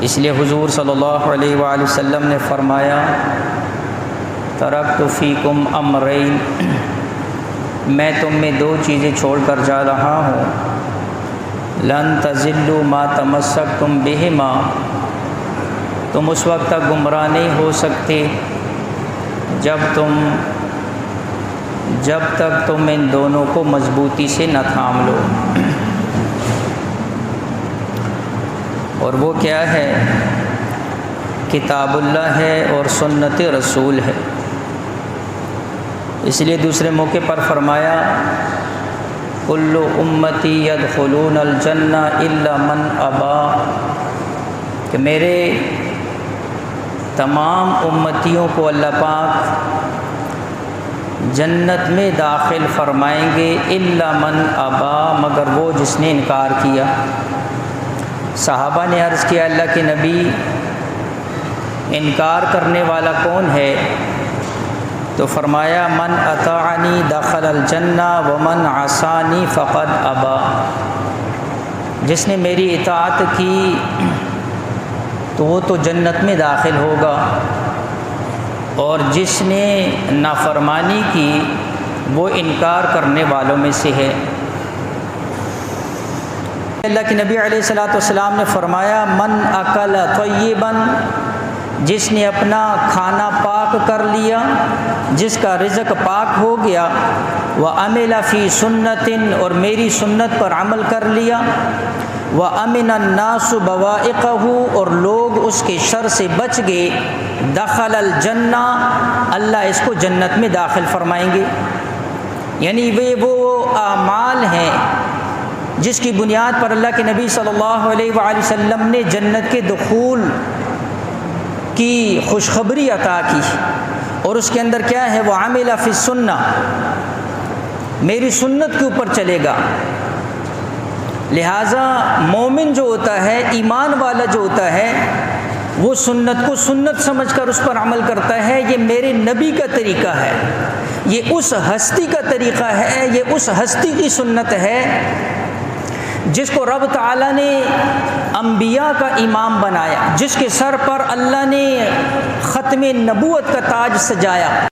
اس لیے حضور صلی اللہ علیہ وآلہ وسلم نے فرمایا ترکت فیکم امرین، میں تم میں دو چیزیں چھوڑ کر جا رہا ہوں، لن تضلوا ما تمسکتم بہما، تم اس وقت تک گمراہ نہیں ہو سکتے جب تک تم ان دونوں کو مضبوطی سے نہ تھام لو۔ اور وہ کیا ہے؟ کتاب اللہ ہے اور سنت رسول ہے۔ اس لیے دوسرے موقع پر فرمایا کل امتی یدخلون الجنہ الا من ابا، کہ میرے تمام امتیوں کو اللہ پاک جنت میں داخل فرمائیں گے، الا من ابا، مگر وہ جس نے انکار کیا۔ صحابہ نے عرض کیا اللہ کے نبی انکار کرنے والا کون ہے؟ تو فرمایا من اطاعنی دخل الجنہ ومن عصانی فقد ابا، جس نے میری اطاعت کی تو وہ تو جنت میں داخل ہوگا، اور جس نے نافرمانی کی وہ انکار کرنے والوں میں سے ہے۔ اللہ کے نبی علیہ الصلوۃ والسلام نے فرمایا من اکل طیبا، جس نے اپنا کھانا پاک کر لیا، جس کا رزق پاک ہو گیا، وعمل فی سنت، اور میری سنت پر عمل کر لیا، وامن الناس بوائقہ، اور لوگ اس کے شر سے بچ گئے، دخل الجنہ، اللہ اس کو جنت میں داخل فرمائیں گے۔ یعنی وہ اعمال ہیں جس کی بنیاد پر اللہ کے نبی صلی اللہ علیہ وآلہ وسلم نے جنت کے دخول کی خوشخبری عطا کی، اور اس کے اندر کیا ہے؟ وہ عامل فی السنہ، میری سنت کے اوپر چلے گا۔ لہٰذا مومن جو ہوتا ہے، ایمان والا جو ہوتا ہے، وہ سنت کو سنت سمجھ کر اس پر عمل کرتا ہے، یہ میرے نبی کا طریقہ ہے، یہ اس ہستی کا طریقہ ہے، یہ اس ہستی کی سنت ہے جس کو رب تعالیٰ نے انبیاء کا امام بنایا، جس کے سر پر اللہ نے ختم نبوت کا تاج سجایا۔